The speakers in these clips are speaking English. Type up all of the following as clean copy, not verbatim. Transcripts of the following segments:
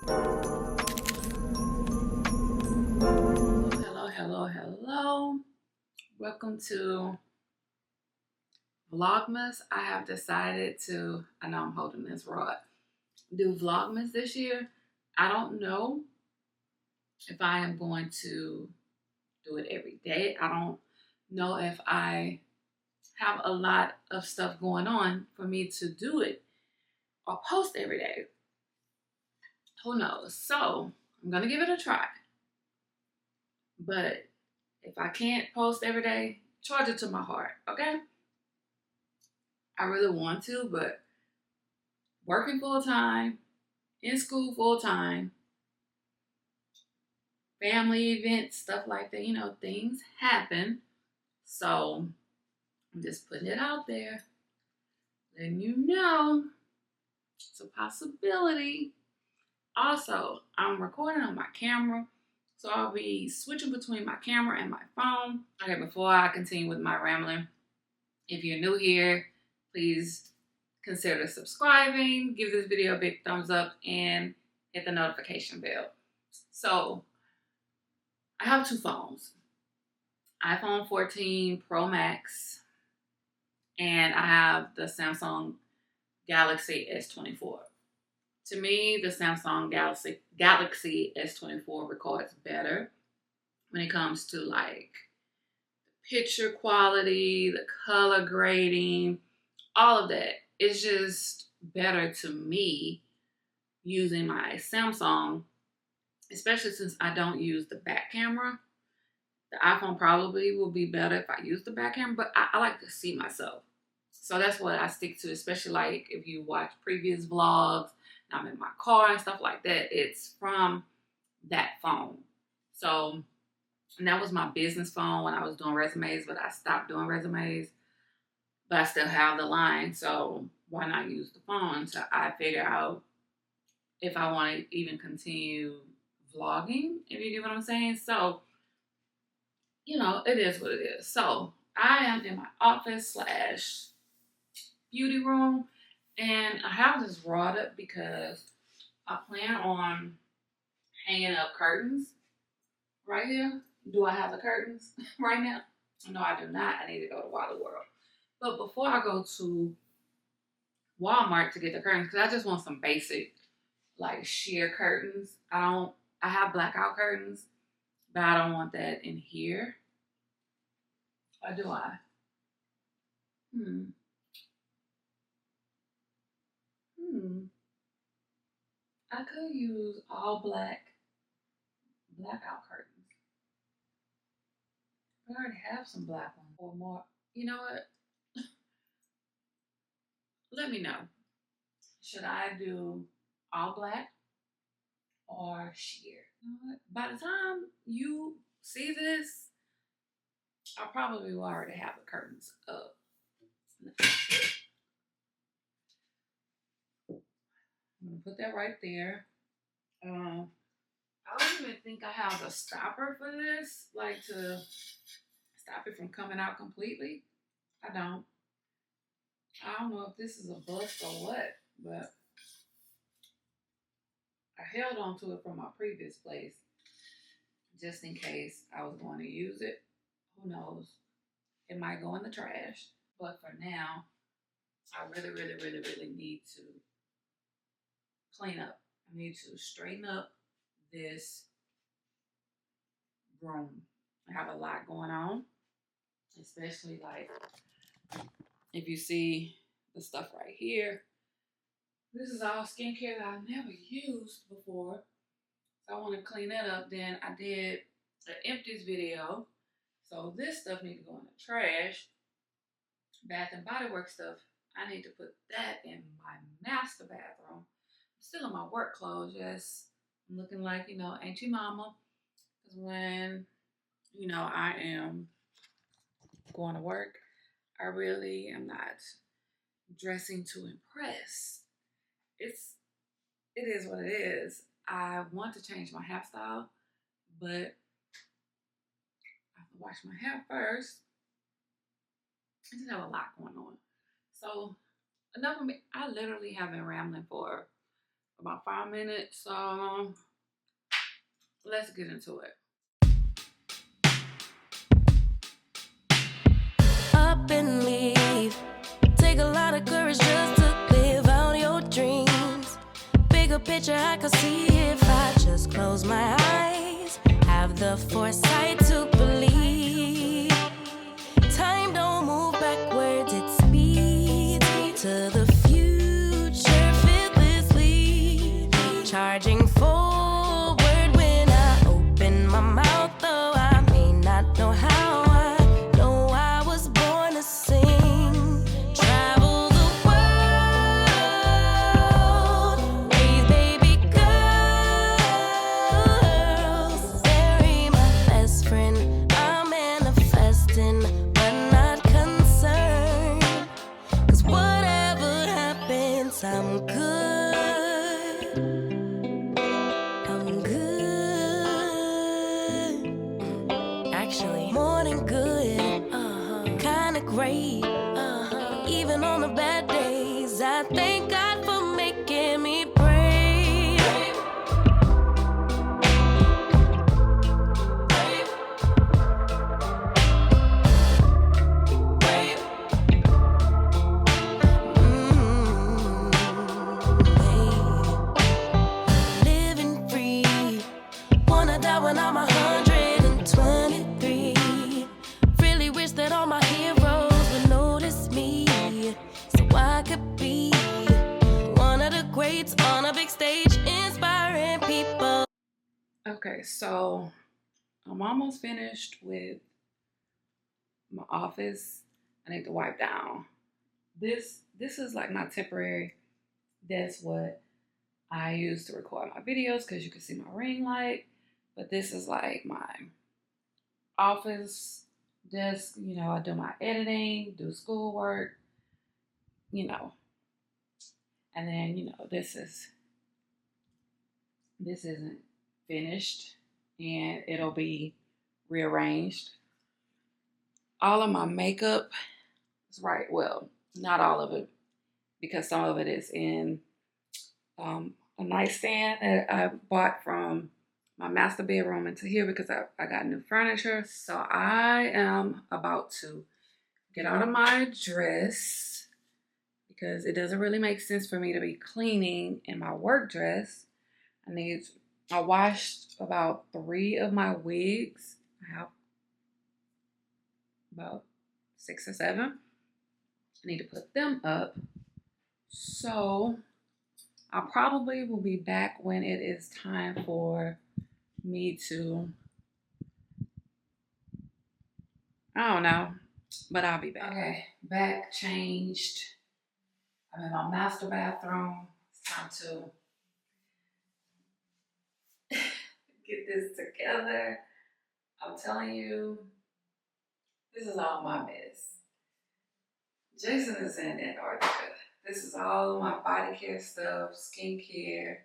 Hello. Welcome to Vlogmas. I have decided to, I know I'm holding this rod, do Vlogmas this year. I don't know if I am going to do it every day. I don't know if I have a lot of stuff going on for me to do it or post every day. Who knows? So I'm going to give it a try. But if I can't post every day, charge it to my heart, okay? I really want to, but working full time, in school full time, family events, stuff like that, things happen. So I'm just putting it out there, letting you know it's a possibility. Also, I'm recording on my camera, so I'll be switching between my camera and my phone. Okay, before I continue with my rambling, if you're new here, please consider subscribing, give this video a big thumbs up, and hit the notification bell. So, I have two phones, iPhone 14 Pro Max, and I have the Samsung Galaxy S24. To me, the Samsung Galaxy S24 records better when it comes to like the picture quality, the color grading, all of that. It's just better to me using my Samsung, especially since I don't use the back camera. The iPhone probably will be better if I use the back camera, but I like to see myself. So that's what I stick to, especially like if you watch previous vlogs, and I'm in my car and stuff like that, it's from that phone. So, and that was my business phone when I was doing resumes, but I stopped doing resumes, but I still have the line. So why not use the phone until I figure out if I want to even continue vlogging, if you get what I'm saying. So, it is what it is. So I am in my office / beauty room, and I have this rod up because I plan on hanging up curtains right here. Do I have the curtains right now? No, I do not. I need to go to Wally World. But before I go to Walmart to get the curtains, because I just want some basic like sheer curtains. I have blackout curtains, but I don't want that in here. Or do I? I could use all blackout curtains. I already have some black ones or more. You know what? Let me know. Should I do all black or sheer? You know what? By the time you see this, I probably will already have the curtains up. I'm gonna put that right there. I don't even think I have a stopper for this, like to stop it from coming out completely. I don't know if this is a bust or what, but I held on to it from my previous place just in case I was going to use it. Who knows? It might go in the trash. But for now, I really need to clean up. I need to straighten up this room. I have a lot going on, especially like if you see the stuff right here. This is all skincare that I've never used before. So I want to clean that up. Then I did an empties video. So this stuff needs to go in the trash. Bath and Body Works stuff, I need to put that in my master bathroom. I'm still in my work clothes, yes. I'm looking like, Auntie Mama. Because when, I am going to work, I really am not dressing to impress. It is what it is. I want to change my hairstyle, but I have to wash my hair first. I just have a lot going on. So enough of me. I literally have been rambling for about 5 minutes. So let's get into it. Up and leave. Take a lot of courage just to live out your dreams. Bigger picture I could see if I just close my eyes. Have the foresight to believe. Time don't move backwards, it speeds to the future fearlessly. Charging forward when I open my mouth, though I may not know how. I know I was born to sing. Travel the world, raise baby girls. Bury my best friend. I'm manifesting, but not concerned. 'Cause whatever happens, I'm good. I'm good. Actually, more than good. Kinda great. Even on the bad days, I thank God for making me brave. Living free. Wanna die when I'm 123. Really wish that all my heroes would notice me, so I could be one of the greats on a big stage, inspiring people. Okay, so I'm almost finished with my office. I need to wipe down. This is like my temporary. That's what I use to record my videos because you can see my ring light. But this is like my office desk. You know, I do my editing, do schoolwork, you know. And then, you know, this isn't finished and it'll be rearranged. All of my makeup is right. Well, not all of it, because some of it is in a nightstand that I bought from my master bedroom into here because I got new furniture. So I am about to get out of my dress because it doesn't really make sense for me to be cleaning in my work dress. I washed about 3 of my wigs. I have about 6 or 7. I need to put them up. So I probably will be back when it is time for me to, I don't know, but I'll be back. Okay, back, changed. I'm in my master bathroom. It's time to get this together. I'm telling you, this is all my mess. Jason is in Antarctica. This is all my body care stuff, skincare.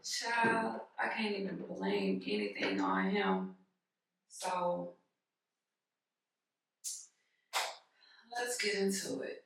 Child, I can't even blame anything on him. So let's get into it.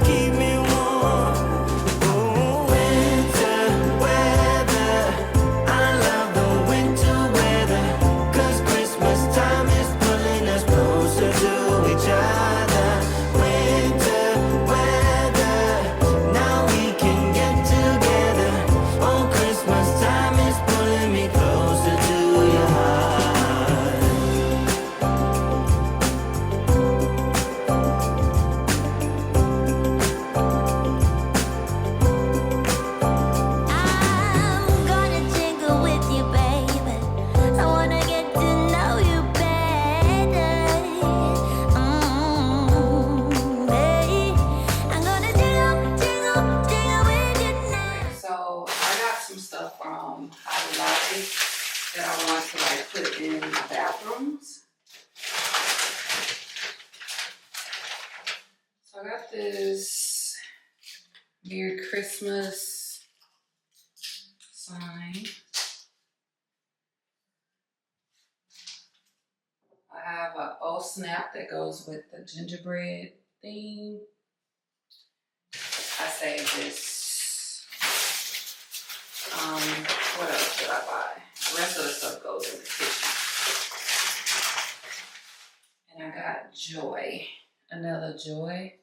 Keep me warm. Merry Christmas sign. I have a oh snap that goes with the gingerbread theme. I saved this. What else did I buy? The rest of the stuff goes in the kitchen. And I got joy. Another joy.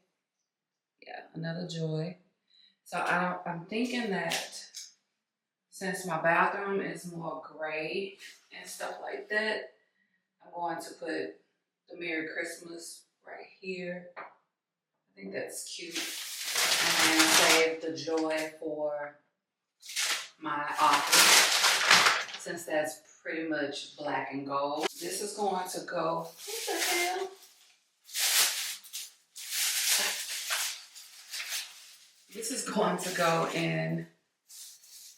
Yeah, another joy. So I'm thinking that since my bathroom is more gray and stuff like that, I'm going to put the Merry Christmas right here. I think that's cute. And then save the joy for my office, since that's pretty much black and gold. This is going to go, what the hell? This is going to go in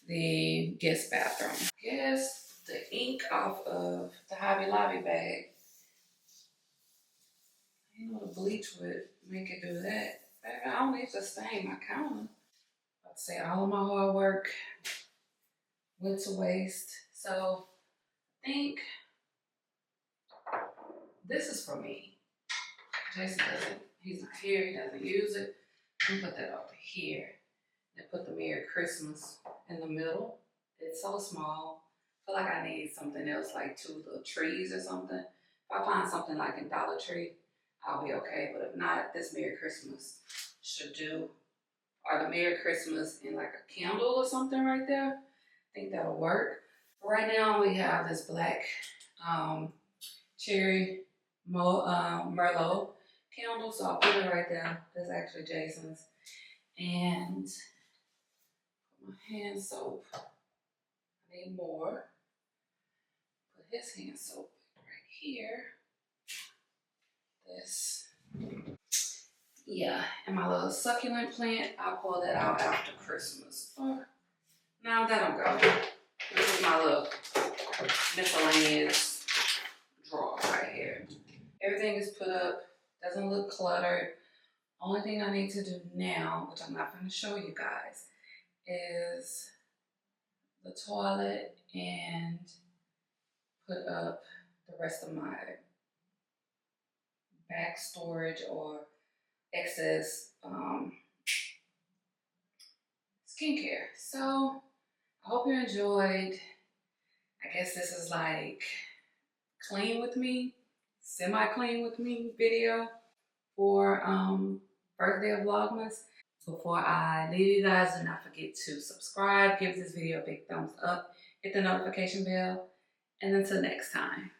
the guest bathroom. I guess the ink off of the Hobby Lobby bag, I know the bleach would make it do that. I don't need to stain my counter. I'd say all of my hard work went to waste. So I think this is for me. Jason doesn't, he's not here, he doesn't use it. I'm gonna put that over here. And put the Merry Christmas in the middle. It's so small. I feel like I need something else, like 2 little trees or something. If I find something like in Dollar Tree, I'll be okay. But if not, this Merry Christmas should do. Or the Merry Christmas in like a candle or something right there. I think that'll work. Right now we have this black cherry Merlot candle, so I'll put it right there. That's actually Jason's. And my hand soap. I need more. Put his hand soap right here. This. Yeah, and my little succulent plant, I'll pull that out after Christmas. Or, no, that'll go. This is my little miscellaneous drawer right here. Everything is put up, doesn't look cluttered. Only thing I need to do now, which I'm not going to show you guys, is the toilet and put up the rest of my back storage or excess skincare. So I hope you enjoyed. I guess this is like clean with me, semi-clean with me video for birthday of Vlogmas. Before I leave you guys, do not forget to subscribe, give this video a big thumbs up, hit the notification bell, and until next time.